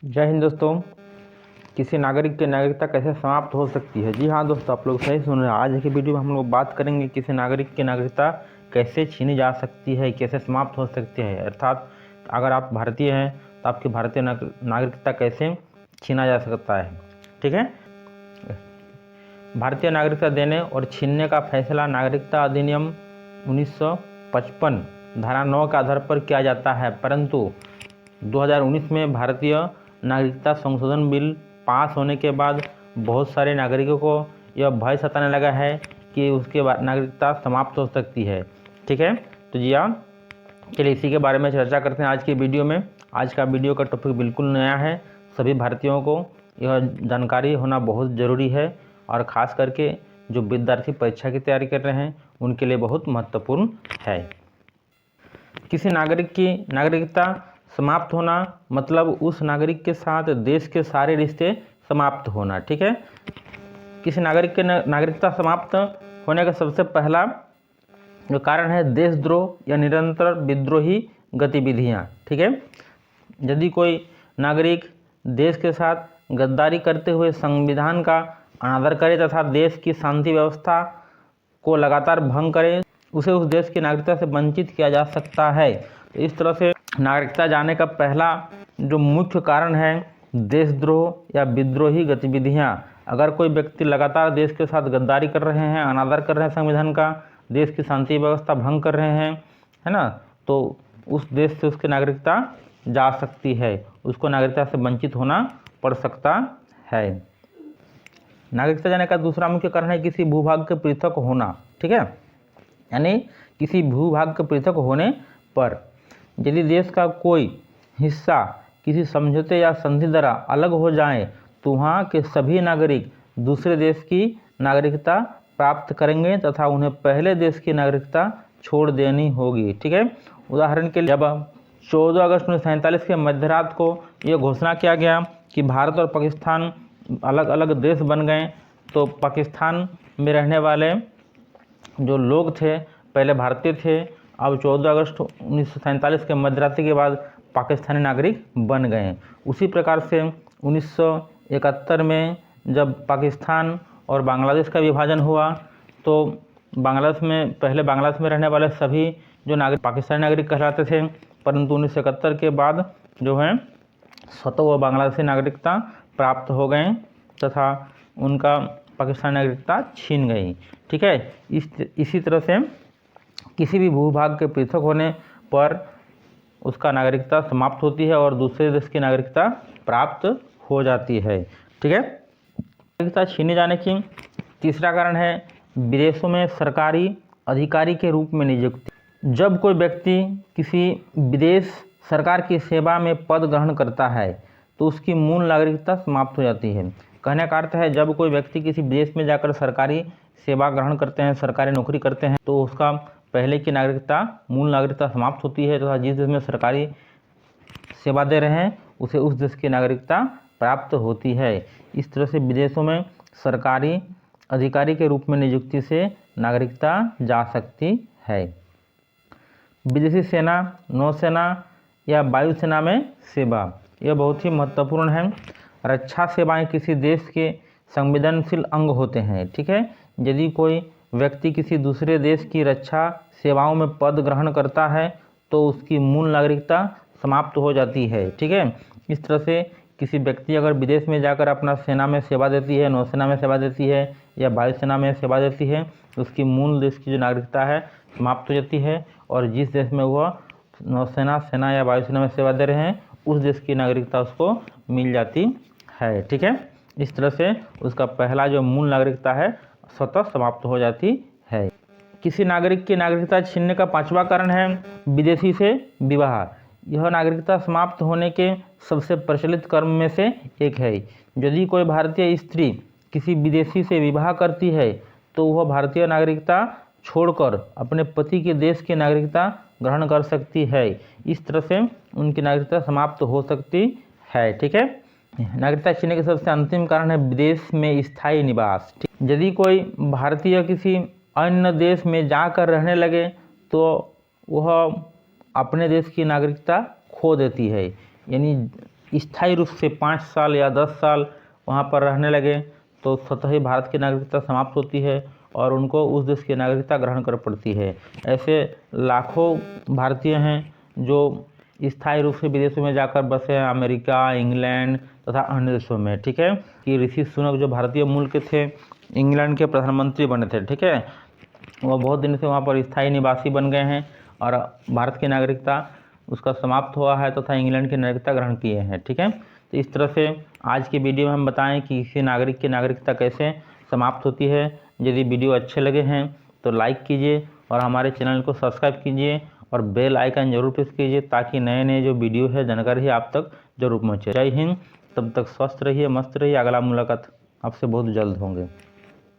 जय हिंद दोस्तों। किसी नागरिक की नागरिकता कैसे समाप्त हो सकती है। जी हाँ दोस्तों, आप लोग सही सुन रहे हैं। आज की वीडियो में हम लोग बात करेंगे किसी नागरिक की नागरिकता कैसे छीनी जा सकती है, कैसे समाप्त हो सकती है। अर्थात अगर आप भारतीय हैं तो आपकी भारतीय नागरिकता कैसे छीना जा सकता है। ठीक है, भारतीय नागरिकता देने और छीनने का फैसला नागरिकता अधिनियम 1955 धारा 9 के आधार पर किया जाता है, परंतु 2019 में भारतीय नागरिकता संशोधन बिल पास होने के बाद बहुत सारे नागरिकों को यह भय सताने लगा है कि उसके नागरिकता समाप्त हो सकती है। ठीक है, तो जी हाँ, चलिए इसी के बारे में चर्चा करते हैं आज की वीडियो में। आज का वीडियो का टॉपिक बिल्कुल नया है, सभी भारतीयों को यह जानकारी होना बहुत ज़रूरी है और ख़ास करके जो विद्यार्थी परीक्षा की तैयारी कर रहे हैं उनके लिए बहुत महत्वपूर्ण है। किसी नागरिक की नागरिकता समाप्त होना मतलब उस नागरिक के साथ देश के सारे रिश्ते समाप्त होना। ठीक है, किसी नागरिक के नागरिकता समाप्त होने का सबसे पहला जो कारण है देशद्रोह या निरंतर विद्रोही गतिविधियां। ठीक है, यदि कोई नागरिक देश के साथ गद्दारी करते हुए संविधान का अनादर करे तथा देश की शांति व्यवस्था को लगातार भंग करे, उसे उस देश की नागरिकता से वंचित किया जा सकता है। तो इस तरह से नागरिकता जाने का पहला जो मुख्य कारण है देशद्रोह या विद्रोही गतिविधियां। अगर कोई व्यक्ति लगातार देश के साथ गद्दारी कर रहे हैं, अनादर कर रहे हैं संविधान का, देश की शांति व्यवस्था भंग कर रहे हैं, है ना, तो उस देश से उसकी नागरिकता जा सकती है, उसको नागरिकता से वंचित होना पड़ सकता है। नागरिकता जाने का दूसरा मुख्य कारण है किसी भूभाग के पृथक होना। ठीक है, यानी किसी भूभाग के पृथक होने पर यदि देश का कोई हिस्सा किसी समझौते या संधि द्वारा अलग हो जाए तो वहाँ के सभी नागरिक दूसरे देश की नागरिकता प्राप्त करेंगे तथा उन्हें पहले देश की नागरिकता छोड़ देनी होगी। ठीक है, उदाहरण के लिए जब 14 अगस्त 1947 के मध्यरात को यह घोषणा किया गया कि भारत और पाकिस्तान अलग अलग देश बन गए, तो पाकिस्तान में रहने वाले जो लोग थे पहले भारतीय थे, अब 14 अगस्त 1947 के मध्यरात्रि के बाद पाकिस्तानी नागरिक बन गए। उसी प्रकार से 1971 में जब पाकिस्तान और बांग्लादेश का विभाजन हुआ तो बांग्लादेश में पहले बांग्लादेश में रहने वाले सभी जो नागरिक पाकिस्तानी नागरिक कहलाते थे, परंतु 1971 के बाद जो है स्वतः व बांग्लादेशी नागरिकता प्राप्त हो गए तथा उनका पाकिस्तानी नागरिकता छीन गई। ठीक है, इसी तरह से किसी भी भूभाग के पृथक होने पर उसका नागरिकता समाप्त होती है और दूसरे देश की नागरिकता प्राप्त हो जाती है। ठीक है, नागरिकता छीने जाने की तीसरा कारण है विदेशों में सरकारी अधिकारी के रूप में नियुक्ति। जब कोई व्यक्ति किसी विदेश सरकार की सेवा में पद ग्रहण करता है तो उसकी मूल नागरिकता समाप्त हो जाती है। कहने का अर्थ है जब कोई व्यक्ति किसी विदेश में जाकर सरकारी सेवा ग्रहण करते हैं, सरकारी नौकरी करते हैं, तो उसका पहले की नागरिकता मूल नागरिकता समाप्त होती है तथा जिस देश में सरकारी सेवा दे रहे हैं उसे उस देश की नागरिकता प्राप्त होती है। इस तरह से विदेशों में सरकारी अधिकारी के रूप में नियुक्ति से नागरिकता जा सकती है। विदेशी सेना, नौसेना या वायुसेना में सेवा, यह बहुत ही महत्वपूर्ण है। रक्षा सेवाएं किसी देश के संवेदनशील अंग होते हैं। ठीक है, यदि कोई व्यक्ति किसी दूसरे देश की रक्षा सेवाओं में पद ग्रहण करता है तो उसकी मूल नागरिकता समाप्त हो जाती है। ठीक है, इस तरह से किसी व्यक्ति अगर विदेश में जाकर अपना सेना में सेवा देती है, नौसेना में सेवा देती है या वायुसेना में सेवा देती है, तो उसकी मूल देश की जो नागरिकता है समाप्त हो जाती है और जिस देश में वह नौसेना, सेना या वायुसेना में सेवा दे रहे हैं उस देश की नागरिकता उसको मिल जाती है। ठीक है, इस तरह से उसका पहला जो मूल नागरिकता है स्वतः समाप्त हो जाती है। किसी नागरिक की नागरिकता छीनने का पांचवा कारण है विदेशी से विवाह। यह नागरिकता समाप्त होने के सबसे प्रचलित कर्म में से एक है। यदि कोई भारतीय स्त्री किसी विदेशी से विवाह करती है तो वह भारतीय नागरिकता छोड़कर अपने पति के देश की नागरिकता ग्रहण कर सकती है। इस तरह से उनकी नागरिकता समाप्त हो सकती है। ठीक है, नागरिकता छीनने के सबसे अंतिम कारण है विदेश में स्थायी निवास। यदि कोई भारतीय किसी अन्य देश में जाकर रहने लगे तो वह अपने देश की नागरिकता खो देती है। यानी स्थायी रूप से 5 साल या 10 साल वहाँ पर रहने लगे तो स्वतः ही भारत की नागरिकता समाप्त होती है और उनको उस देश की नागरिकता ग्रहण कर पड़ती है। ऐसे लाखों भारतीय हैं जो स्थायी रूप से विदेशों में जाकर बसे हैं, अमेरिका, इंग्लैंड तथा अन्य देशों में। ठीक है, कि ऋषि सुनक जो भारतीय मूल के थे, इंग्लैंड के प्रधानमंत्री बने थे। ठीक है, वो बहुत दिन से वहाँ पर स्थायी निवासी बन गए हैं और भारत की नागरिकता उसका समाप्त हुआ है तथा इंग्लैंड की नागरिकता ग्रहण किए हैं। ठीक है, तो इस तरह से आज की वीडियो में हम बताएं कि किसी नागरिक की नागरिकता कैसे समाप्त होती है। यदि वीडियो अच्छे लगे हैं तो लाइक कीजिए और हमारे चैनल को सब्सक्राइब कीजिए और बेल आइकन जरूर प्रेस कीजिए ताकि नए नए जो वीडियो है जानकारी आप तक जरूर पहुँचे। जय हिंद, तब तक स्वस्थ रहिए, मस्त रहिए। अगला मुलाकात आपसे बहुत जल्द होंगे।